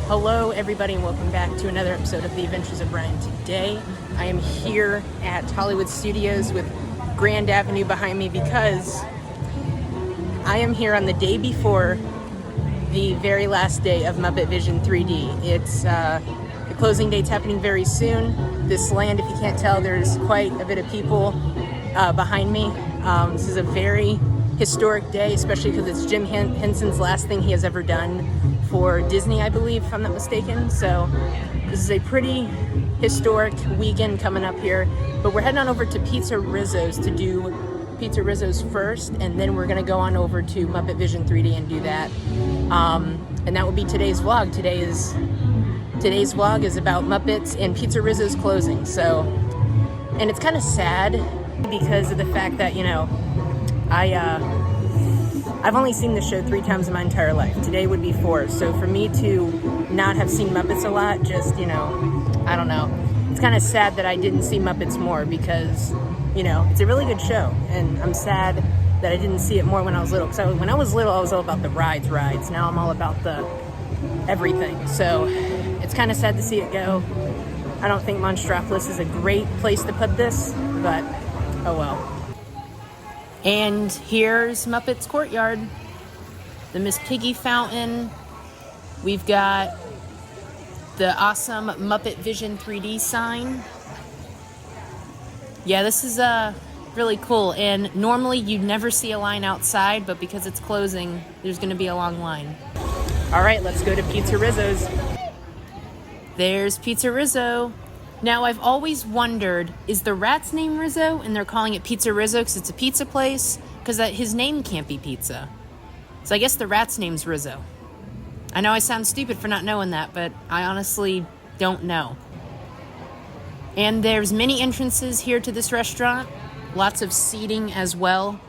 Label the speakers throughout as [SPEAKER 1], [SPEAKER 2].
[SPEAKER 1] Hello everybody and welcome back to another episode of The Adventures of Brian. Today I am here at Hollywood Studios with Grand Avenue behind me because I am here on the day before the very last day of Muppet Vision 3D. It's the closing date's happening very soon. This land, if you can't tell, there's quite a bit of people behind me. This is a very historic day, especially because it's Jim Henson's last thing he has ever done for Disney, I believe, if I'm not mistaken. So this is a pretty historic weekend coming up here. But we're heading on over to Pizza Rizzo's to do Pizza Rizzo's first, and then we're gonna go on over to Muppet Vision 3D and do that. And that will be today's vlog. Today's vlog is about Muppets and Pizza Rizzo's closing. So, and it's kind of sad because of the fact that, you know, I've only seen the show 3 times in my entire life. Today would be 4. So for me to not have seen Muppets a lot, just, you know, I don't know. It's kind of sad that I didn't see Muppets more because, you know, it's a really good show. And I'm sad that I didn't see it more when I was little. Because when I was little, I was all about the rides. Now I'm all about the everything. So it's kind of sad to see it go. I don't think Monstropolis is a great place to put this, but oh well. And here's Muppet's Courtyard, the Miss Piggy Fountain. We've got the awesome Muppet Vision 3D sign. Yeah, this is really cool. And normally you'd never see a line outside, but because it's closing, there's gonna be a long line. All right, let's go to Pizza Rizzo's. There's Pizza Rizzo. Now, I've always wondered, is the rat's name Rizzo and they're calling it Pizza Rizzo because it's a pizza place? Because his name can't be pizza. So I guess the rat's name's Rizzo. I know I sound stupid for not knowing that, but I honestly don't know. And there's many entrances here to this restaurant. Lots of seating as well.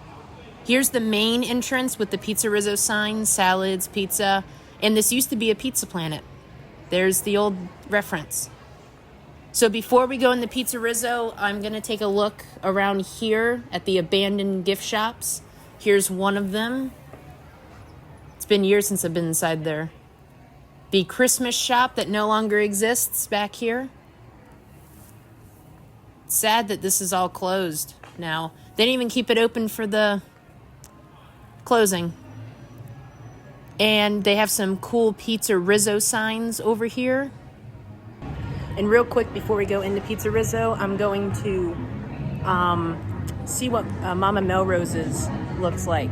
[SPEAKER 1] Here's the main entrance with the Pizza Rizzo sign, salads, pizza. And this used to be a Pizza Planet. There's the old reference. So before we go in the Pizza Rizzo, I'm going to take a look around here at the abandoned gift shops. Here's one of them. It's been years since I've been inside there. The Christmas shop that no longer exists back here. It's sad that this is all closed now. They didn't even keep it open for the closing. And they have some cool Pizza Rizzo signs over here. And real quick, before we go into Pizza Rizzo, I'm going to see what Mama Melrose's looks like.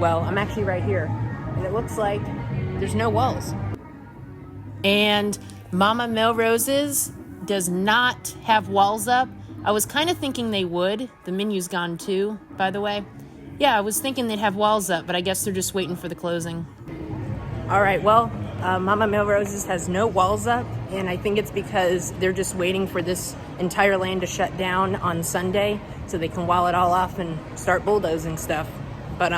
[SPEAKER 1] Well, I'm actually right here, and it looks like there's no walls. And Mama Melrose's does not have walls up. I was kind of thinking they would. The menu's gone too, by the way. Yeah, I was thinking they'd have walls up, but I guess they're just waiting for the closing. All right, well, Mama Melrose's has no walls up, and I think it's because they're just waiting for this entire land to shut down on Sunday so they can wall it all off and start bulldozing stuff. But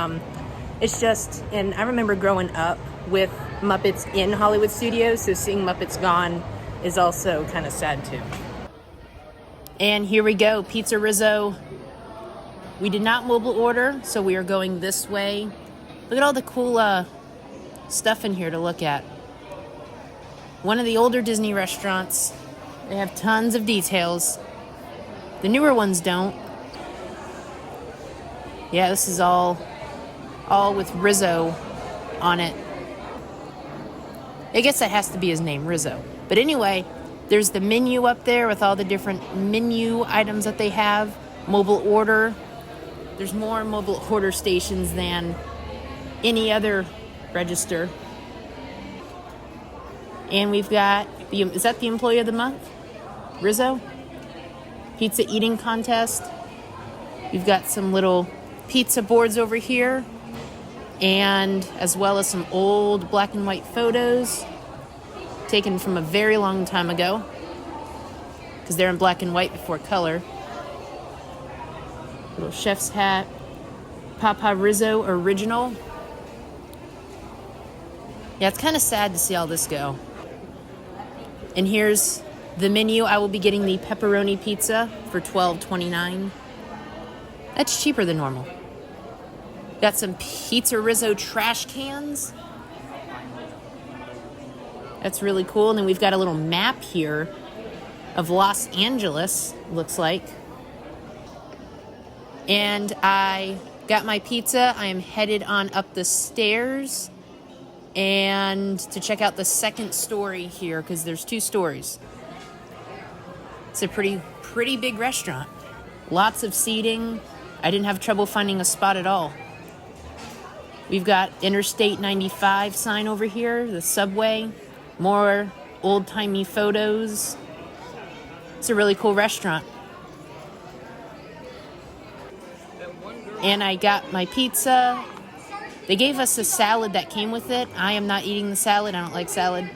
[SPEAKER 1] it's just, and I remember growing up with Muppets in Hollywood Studios, so seeing Muppets gone is also kind of sad too. And here we go, Pizza Rizzo. We did not mobile order, so we are going this way. Look at all the cool stuff in here to look at. One of the older Disney restaurants. They have tons of details. The newer ones don't. Yeah, this is all with Rizzo on it. I guess that has to be his name, Rizzo. But anyway, there's the menu up there with all the different menu items that they have. Mobile order. There's more mobile order stations than any other register. And we've got, is that the Employee of the Month? Rizzo? Pizza eating contest. We've got some little pizza boards over here. And as well as some old black and white photos taken from a very long time ago. Because they're in black and white before color. Little chef's hat. Papa Rizzo original. Yeah, it's kind of sad to see all this go. And here's the menu. I will be getting the pepperoni pizza for $12.29. That's cheaper than normal. Got some Pizza Rizzo trash cans. That's really cool. And then we've got a little map here of Los Angeles, looks like. And I got my pizza. I am headed on up the stairs and to check out the second story here, because there's 2 stories. It's a pretty big restaurant. Lots of seating. I didn't have trouble finding a spot at all. We've got Interstate 95 sign over here, the subway, more old-timey photos. It's a really cool restaurant. And I got my pizza. They gave us a salad that came with it. I am not eating the salad. I don't like salad.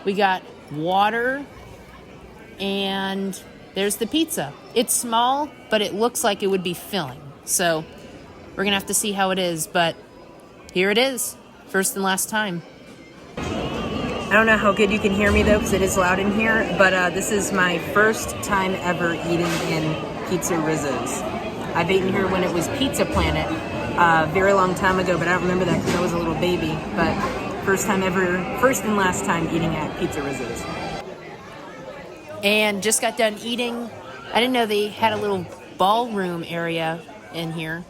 [SPEAKER 1] We got water, and there's the pizza. It's small, but it looks like it would be filling. So we're going to have to see how it is, but here it is. First and last time. I don't know how good you can hear me, though, because it is loud in here, but this is my first time ever eating in Pizza Rizzo's. I've eaten here when it was Pizza Planet a very long time ago, but I don't remember that because I was a little baby. But first and last time eating at Pizza Rizzo's. And just got done eating. I didn't know they had a little ballroom area in here.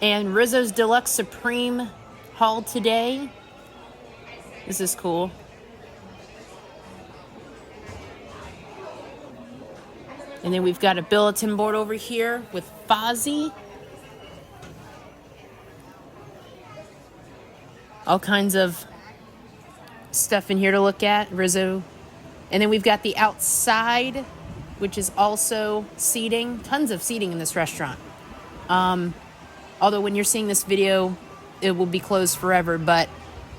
[SPEAKER 1] And Rizzo's Deluxe Supreme haul today. This is cool. And then we've got a bulletin board over here with Fozzie. All kinds of stuff in here to look at, Rizzo. And then we've got the outside, which is also seating. Tons of seating in this restaurant. Although when you're seeing this video, it will be closed forever, but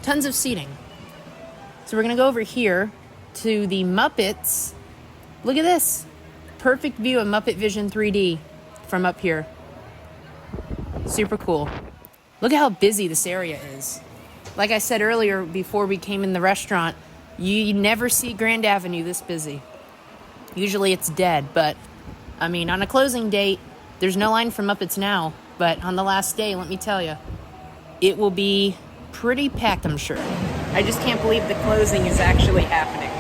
[SPEAKER 1] tons of seating. So we're going to go over here to the Muppets. Look at this. Perfect view of Muppet Vision 3D from up here. Super cool. Look at how busy this area is. Like I said earlier before we came in the restaurant, you never see Grand Avenue this busy. Usually it's dead, but I mean, on a closing date, there's no line for Muppets now, but on the last day, let me tell you, it will be pretty packed, I'm sure. I just can't believe the closing is actually happening.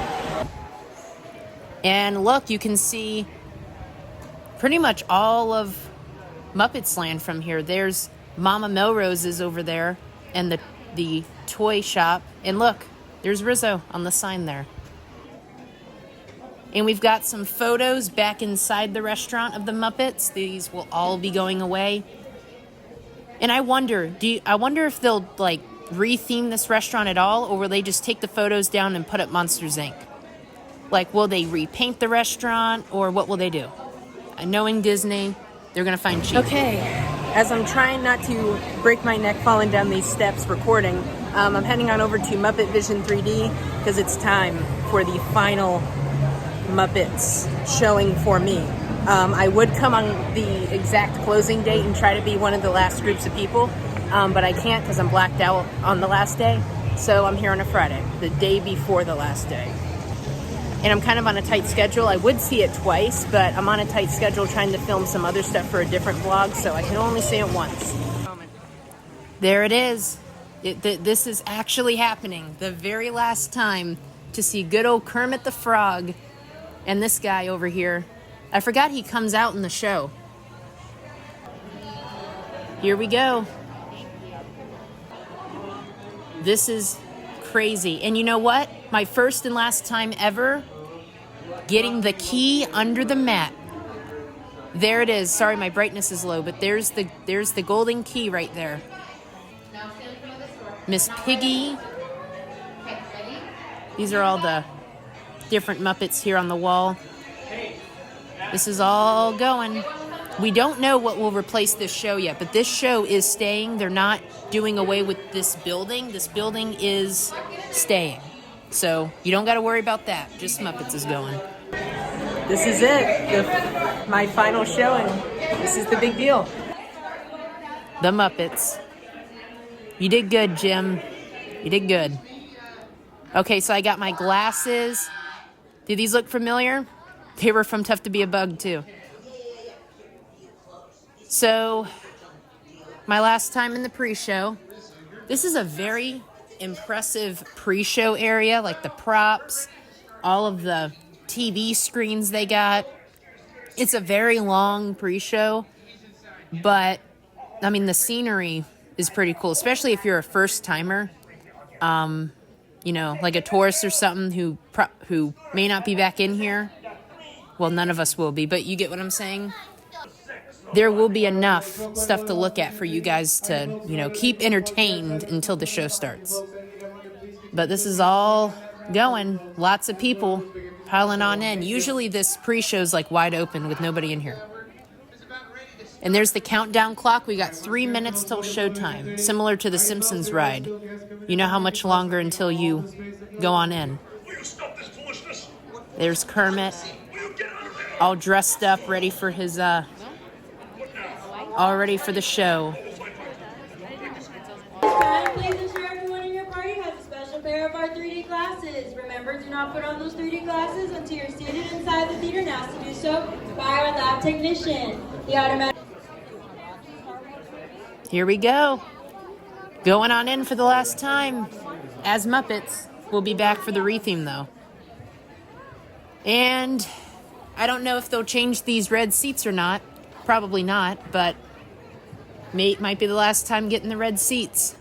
[SPEAKER 1] And look, you can see pretty much all of Muppets Land from here. There's Mama Melrose's over there and the toy shop. And look, there's Rizzo on the sign there. And we've got some photos back inside the restaurant of the Muppets. These will all be going away. And I wonder if they'll like re-theme this restaurant at all, or will they just take the photos down and put up Monsters, Inc.? Like, will they repaint the restaurant, or what will they do? Knowing Disney, they're going to find cheap. Okay, as I'm trying not to break my neck falling down these steps recording, I'm heading on over to Muppet Vision 3D because it's time for the final Muppets showing for me. I would come on the exact closing date and try to be one of the last groups of people, but I can't because I'm blacked out on the last day. So I'm here on a Friday, the day before the last day. And I'm kind of on a tight schedule. I would see it twice, but I'm on a tight schedule trying to film some other stuff for a different vlog, so I can only see it once. There it is. This is actually happening. The very last time to see good old Kermit the Frog and this guy over here. I forgot he comes out in the show. Here we go. This is crazy. And you know what? My first and last time ever getting the key under the mat. There it is. Sorry, my brightness is low, but there's the golden key right there. Miss Piggy. These are all the different Muppets here on the wall. This is all going. We don't know what will replace this show yet, but this show is staying. They're not doing away with this building. This building is staying. So you don't got to worry about that. Just Muppets is going. This is it. My final showing. This is the big deal. The Muppets. You did good, Jim. You did good. Okay, so I got my glasses. Do these look familiar? They were from Tough to Be a Bug, too. So, my last time in the pre-show. This is a very impressive pre-show area, like the props, all of the TV screens they got. It's a very long pre-show, but I mean, the scenery is pretty cool, especially if you're a first-timer, you know, like a tourist or something who may not be back in here. Well, none of us will be, but you get what I'm saying? There will be enough stuff to look at for you guys to, you know, keep entertained until the show starts. But this is all going. Lots of people piling on in. Usually this pre-show's like wide open with nobody in here. And there's the countdown clock. We got 3 minutes till showtime, similar to the Simpsons ride. You know how much longer until you go on in. There's Kermit, all dressed up, ready for his, all ready for the show.
[SPEAKER 2] Please ensure everyone in your party has a special pair of our 3D glasses. Remember, do not put on those 3D glasses until you're seated inside the theater and asked to do so by our lab technician. The automatic.
[SPEAKER 1] Here we go. Going on in for the last time as Muppets. We'll be back for the retheme, though. And I don't know if they'll change these red seats or not. Probably not, but might be the last time getting the red seats.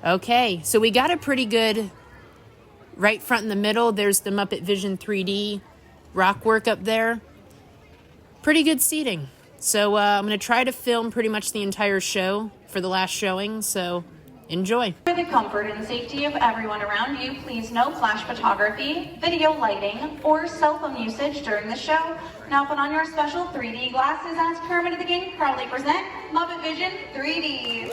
[SPEAKER 1] Okay, so we got a pretty good right front in the middle. There's the Muppet Vision 3D rock work up there. Pretty good seating. So I'm going to try to film pretty much the entire show for the last showing, so enjoy.
[SPEAKER 3] For the comfort and safety of everyone around you, please no flash photography, video lighting, or cell phone usage during the show. Now put on your special 3D glasses as Kermit the King proudly present Muppet Vision 3D.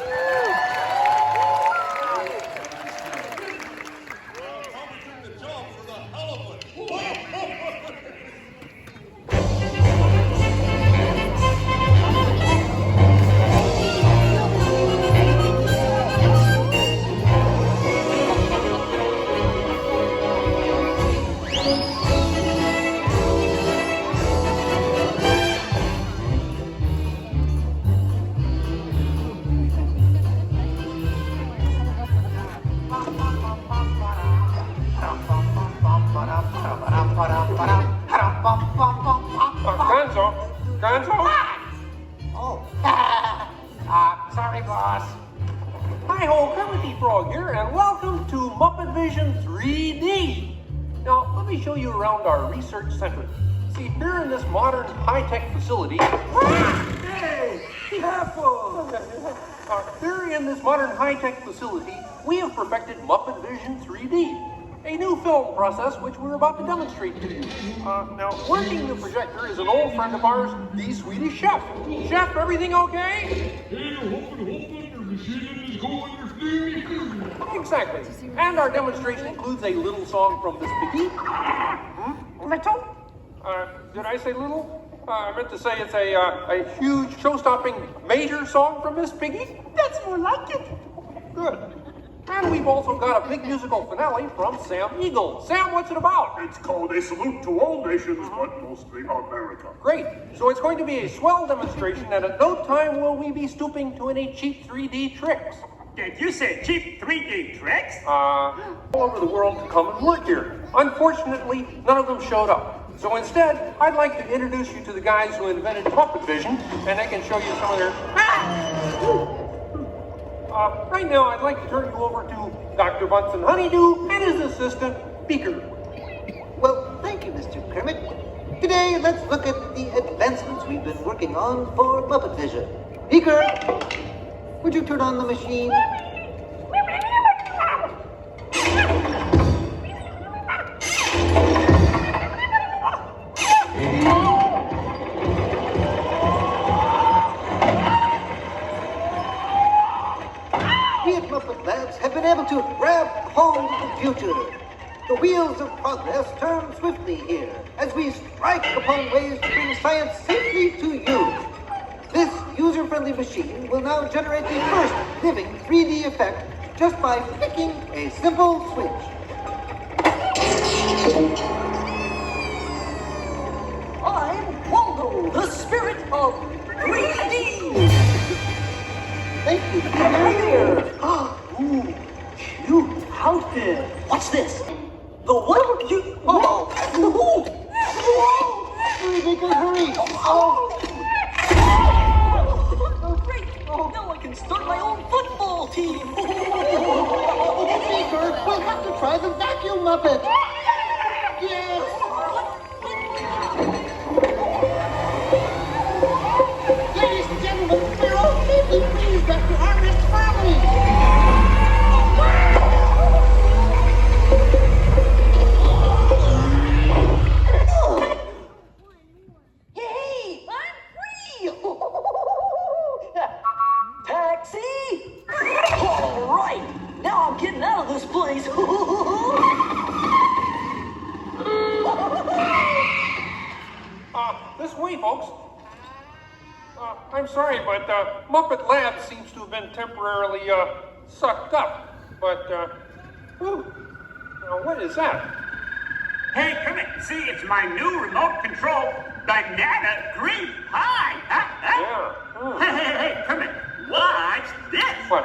[SPEAKER 4] Sorry, boss. Hi-ho, Kermit the Frog here, and welcome to Muppet Vision 3D. Now, let me show you around our research center. See, here in this modern high-tech facility... Hey, careful! Here in this modern high-tech facility, we have perfected Muppet Vision 3D. A new film process which we're about to demonstrate to you. Now, working the projector is an old friend of ours, the Swedish Chef. Chef, everything okay? Exactly. And our demonstration includes a little song from Miss Piggy. Little? Did I say little? I meant to say it's a huge, show-stopping, major song from Miss Piggy. That's more like it. Good. And we've also got a big musical finale from Sam Eagle. Sam, what's it about?
[SPEAKER 5] It's called A Salute to All Nations, but mostly America.
[SPEAKER 4] Great. So it's going to be a swell demonstration, and at no time will we be stooping to any cheap 3D tricks.
[SPEAKER 5] Did you say cheap 3D tricks?
[SPEAKER 4] All over the world to come and work here. Unfortunately, none of them showed up. So instead, I'd like to introduce you to the guys who invented Muppet Vision, and I can show you some of their... Right now, I'd like to turn you over to Dr. Bunsen Honeydew and his assistant, Beaker.
[SPEAKER 6] Well, thank you, Mr. Kermit. Today, let's look at the advancements we've been working on for Muppet Vision. Beaker, would you turn on the machine? We at Muppet Labs have been able to grab hold of the future. The wheels of progress turn swiftly here as we strike upon ways to bring science safely to you. This user-friendly machine will now generate the first living 3D effect just by flicking a simple switch.
[SPEAKER 7] I'm Waldo, the spirit of 3D!
[SPEAKER 6] Thank you. Here. Ooh,
[SPEAKER 7] outfit. What's this? The what? You... Oh!
[SPEAKER 6] Hurry, Baker, hurry!
[SPEAKER 7] Oh, great! Oh, now I can start my own football team!
[SPEAKER 6] Baker, we'll have to try the vacuum Muppet! Yes! Ladies and gentlemen, we're all deeply pleased Dr. Armist's family!
[SPEAKER 7] Hey, I'm free! Taxi! All right, now I'm getting out of this place.
[SPEAKER 4] This way, folks. I'm sorry, but Muppet Lab seems to have been temporarily sucked up. But, what is that?
[SPEAKER 8] Hey, come in. See, it's my new remote control banana green pie.
[SPEAKER 4] Yeah.
[SPEAKER 8] Hey, come in. Watch this.
[SPEAKER 4] What?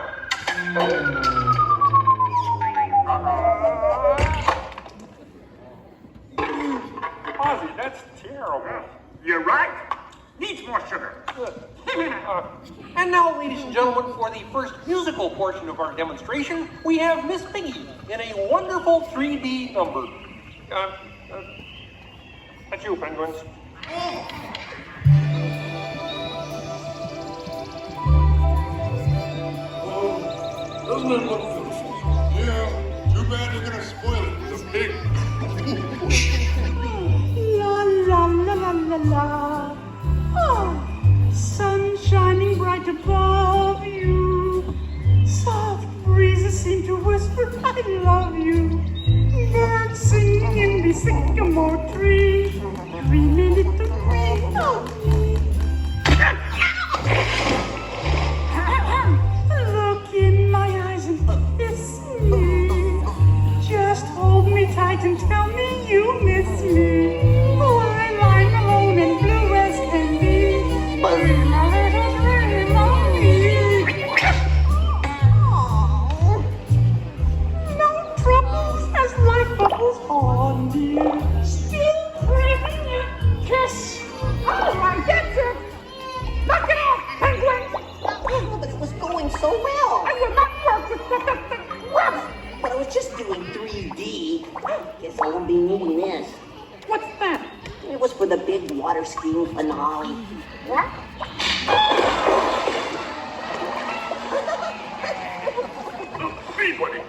[SPEAKER 4] Ozzy, that's terrible.
[SPEAKER 8] You're right. Needs more sugar.
[SPEAKER 4] And now, ladies and gentlemen, for the first musical portion of our demonstration, we have Miss Piggy in a wonderful 3D number. That's you, penguins.
[SPEAKER 5] Doesn't it look good? Yeah, too bad you're gonna spoil it with a pig.
[SPEAKER 9] La la la la la la. Oh, sun shining bright above you. Soft breezes seem to whisper, I love you. Birds singing in the sycamore tree. Dreaming little dream of me. Look in my eyes and kiss me. Just hold me tight and tell me you miss me. While I'm alone and blue as can be. Dream a little dream of me. No troubles as life bubbles on, dear. Still craving your kiss. All right, that's it. Knock it off, penguin.
[SPEAKER 10] Oh, but it was going so well.
[SPEAKER 9] I will not work with the
[SPEAKER 10] But I was just doing 3D. Guess I won't be needing this.
[SPEAKER 9] What's that?
[SPEAKER 10] It was for the big water skiing finale.
[SPEAKER 9] What?
[SPEAKER 5] Hey, buddy.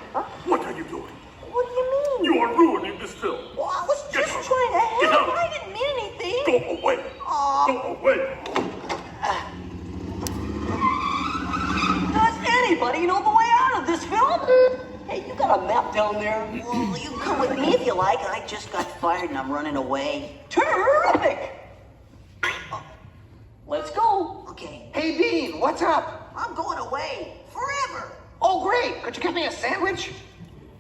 [SPEAKER 5] What are you doing?
[SPEAKER 10] What do you mean?
[SPEAKER 5] You are ruining this film.
[SPEAKER 10] Well, I was
[SPEAKER 5] Get
[SPEAKER 10] just
[SPEAKER 5] out.
[SPEAKER 10] trying to
[SPEAKER 5] Get
[SPEAKER 10] help.
[SPEAKER 5] out.
[SPEAKER 10] I didn't mean anything.
[SPEAKER 5] Go away. Go away.
[SPEAKER 7] Does anybody know the way out of this film? Hey, you got a map down there?
[SPEAKER 10] Well, you can come with me if you like. I just got fired and I'm running away.
[SPEAKER 7] Terrific! Let's go.
[SPEAKER 10] Okay,
[SPEAKER 6] Hey, Bean, what's up?
[SPEAKER 10] I'm going away. Forever.
[SPEAKER 6] Oh, great. Could you get me a sandwich?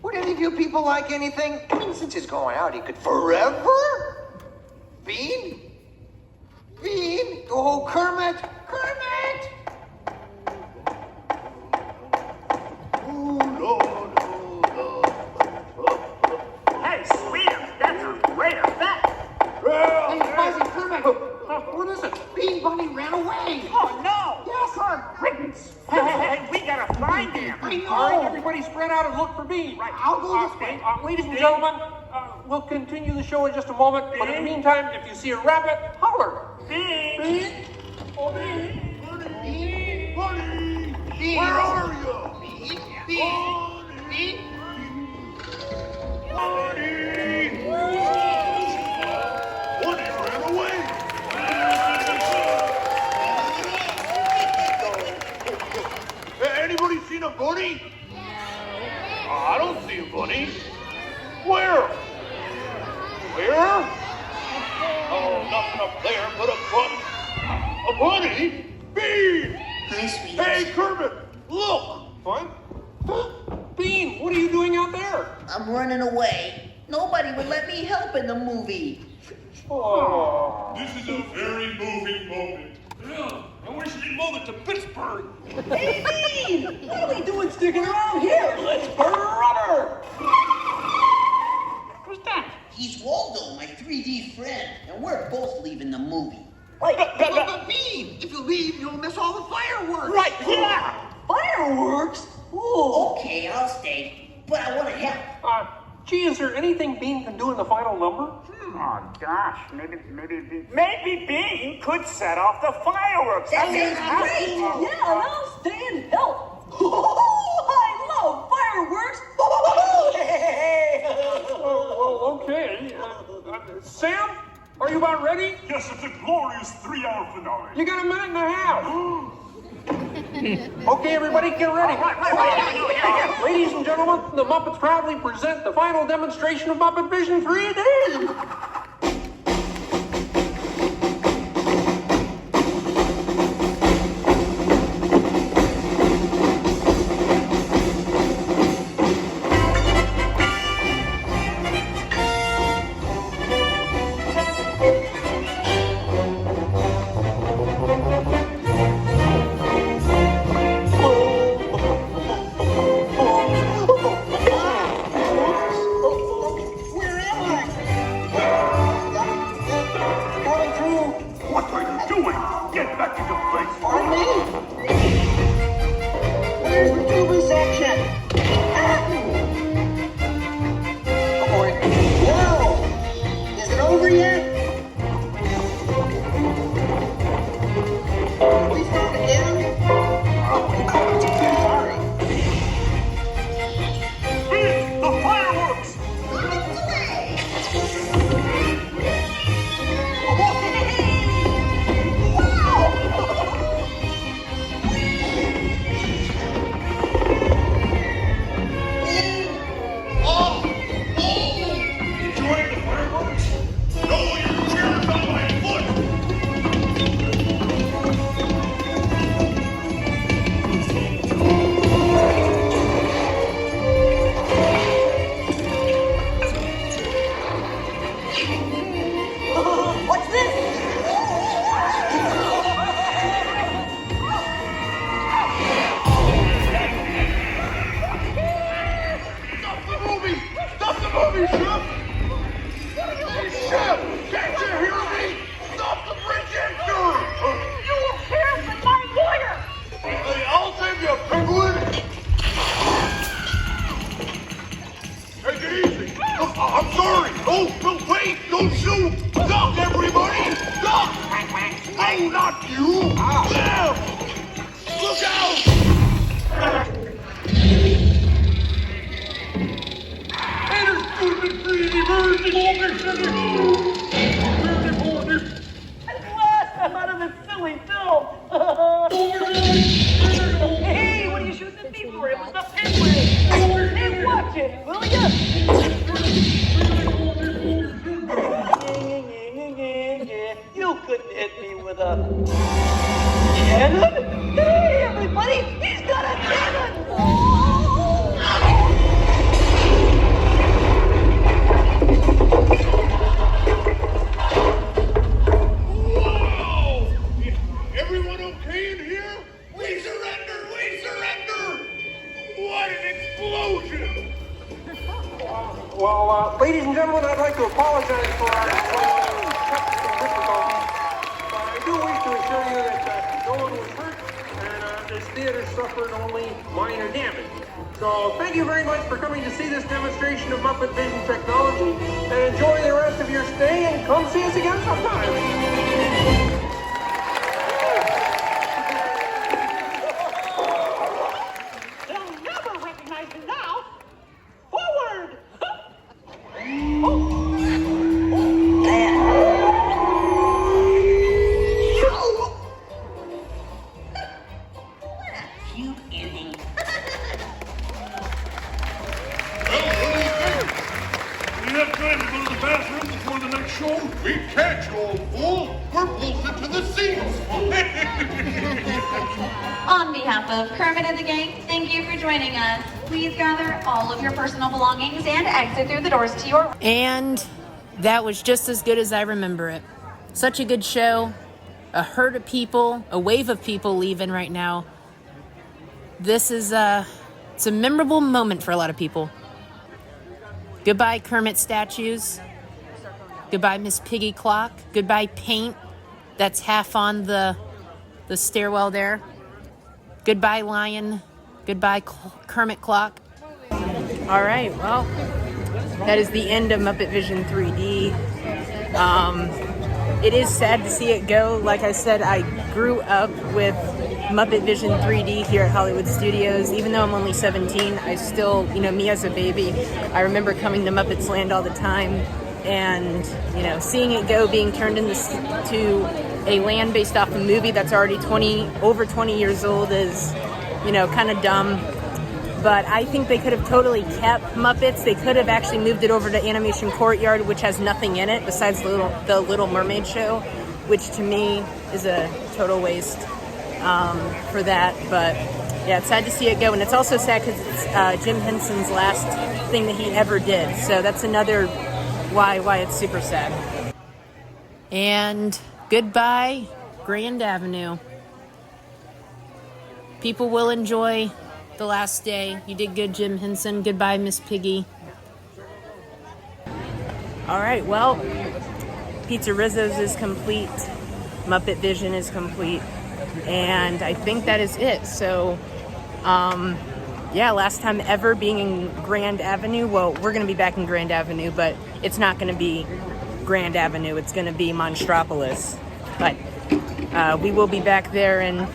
[SPEAKER 6] Would any of you people like anything? I mean, since he's going out, he could forever? Bean? Bean? Oh, Kermit! Kermit!
[SPEAKER 5] Oh, no, no, no.
[SPEAKER 8] Hey, sweetheart, that's a great effect.
[SPEAKER 6] Hey, Fuzzy, Kermit! What is it? Bean Bunny ran away!
[SPEAKER 8] Oh, no.
[SPEAKER 6] Yes, sir!
[SPEAKER 8] Riddance. Hey, we gotta find him.
[SPEAKER 6] I know!
[SPEAKER 4] All right, everybody spread out and look for Bean.
[SPEAKER 8] Right.
[SPEAKER 6] I'll go this way.
[SPEAKER 4] Ladies and gentlemen, we'll continue the show in just a moment, but in the meantime, if you see a rabbit, holler.
[SPEAKER 8] Big.
[SPEAKER 5] Bean? Bunny! Bunny! Bunny! Where are you? Bean! Bunny! Bunny ran away! Anybody seen a bunny? I don't see a bunny. Where? Where? Oh, nothing up there but a bunny. A bunny? Bean! Hey, Kermit, look!
[SPEAKER 4] What? Bean, what are you doing out there?
[SPEAKER 10] I'm running away. Nobody would let me help in the movie.
[SPEAKER 4] Oh.
[SPEAKER 5] This is a very moving moment. Yeah, I wish they'd move it to Pittsburgh.
[SPEAKER 7] Hey, Dean! What are we doing sticking around here? Let's burn rubber!
[SPEAKER 8] Who's that?
[SPEAKER 10] He's Waldo, my 3D friend, and we're both leaving the movie.
[SPEAKER 7] Right,
[SPEAKER 6] But Bean, if you leave, you'll miss all the fireworks.
[SPEAKER 7] right, yeah! Fireworks? Ooh.
[SPEAKER 10] Okay, I'll stay, but I want to help.
[SPEAKER 4] Gee, is there anything Bean can do in the final number?
[SPEAKER 8] Oh gosh, maybe Bean could set off the fireworks.
[SPEAKER 10] That sounds great!
[SPEAKER 7] Yeah, and I'll stay and help. I love fireworks!
[SPEAKER 4] Well, okay. Sam, are you about ready?
[SPEAKER 5] Yes, it's a glorious 3-hour finale.
[SPEAKER 4] You got a minute and a half. Okay, everybody, get ready.
[SPEAKER 8] Right.
[SPEAKER 4] Ladies and gentlemen, the Muppets proudly present the final demonstration of Muppet Vision 3D.
[SPEAKER 10] Where am I?
[SPEAKER 6] Coming through.
[SPEAKER 5] What are you doing? Get back into place.
[SPEAKER 6] Pardon me? Where's the tuba section? Oh boy. Whoa! Is it over yet? We start again? Oh, sorry.
[SPEAKER 5] Bean, the fireworks! Enjoying the fireworks? No, your chair's on my foot!
[SPEAKER 7] What's this?
[SPEAKER 5] Stop the movie! Stop the movie, Chef! Hey, Chef! Can't you hear me? Stop the projector!
[SPEAKER 8] You will hear from my lawyer.
[SPEAKER 5] Hey, I'll save you, penguin! Take it easy! I'm sorry! No, wait! Don't shoot! Duck, everybody! Duck! No, not you! Them! Look out! Hey, there's stupid 3D version!
[SPEAKER 7] At last, I'm out of this silly film. Hey, what are you shooting at me for? It was the penguin. Hey, watch it, will ya? You couldn't hit me with a cannon? Hey, everybody, he's got a cannon!
[SPEAKER 5] Whoa! Everyone okay in here? We surrender! We surrender! What an explosion!
[SPEAKER 4] Well, ladies and gentlemen, I'd like to apologize for our technical difficulties. I do wish to assure you that no one was hurt, and this theater suffered only minor damage. So thank you very much for coming to see this demonstration of Muppet Vision technology, and enjoy the rest of your stay, and come see us again sometime.
[SPEAKER 9] They'll never recognize me now. Forward!
[SPEAKER 10] Cute ending.
[SPEAKER 5] Well, what do you think? We have time to go to the bathroom before the next show? We can't, you old fool! We're bolted to the seats!
[SPEAKER 3] On behalf of Kermit and the gang, thank you for joining us. Please gather all of your personal belongings and exit through the doors to your...
[SPEAKER 1] And that was just as good as I remember it. Such a good show. a herd of people, a wave of people leaving right now. This is it's a memorable moment for a lot of people. Goodbye, Kermit statues. Goodbye, Miss Piggy clock. Goodbye, paint that's half on the stairwell there. Goodbye, lion. Goodbye, Kermit clock. All right, well, that is the end of Muppet Vision 3D. It is sad to see it go. Like I said, I grew up with Muppet Vision 3D here at Hollywood Studios. Even though I'm only 17, I still, me as a baby, I remember coming to Muppets Land all the time and, seeing it go, being turned into a land based off a movie that's already over 20 years old is, kind of dumb. But I think they could have totally kept Muppets. They could have actually moved it over to Animation Courtyard, which has nothing in it besides the Little Mermaid show, which to me is a total waste for that. But yeah, it's sad to see it go. And it's also sad because it's Jim Henson's last thing that he ever did. So that's another why it's super sad. And goodbye, Grand Avenue. People will enjoy the last day. You did good, Jim Henson. Goodbye, Miss Piggy. All right, well, Pizza Rizzo's is complete. Muppet Vision is complete. And I think that is it. So, last time ever being in Grand Avenue. Well, we're going to be back in Grand Avenue, but it's not going to be Grand Avenue. It's going to be Monstropolis. But we will be back there in,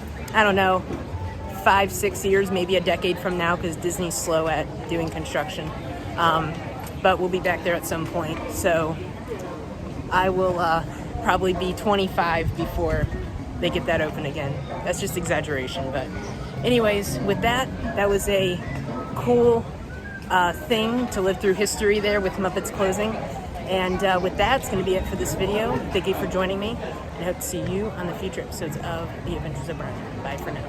[SPEAKER 1] 5-6 years, maybe a decade from now, because Disney's slow at doing construction. But we'll be back there at some point. So I will probably be 25 before they get that open again. That's just exaggeration. But anyways, with that was a cool thing to live through history there with Muppets closing. And with that, it's going to be it for this video. Thank you for joining me. And I hope to see you on the future episodes of The Adventures of Brian. Bye for now.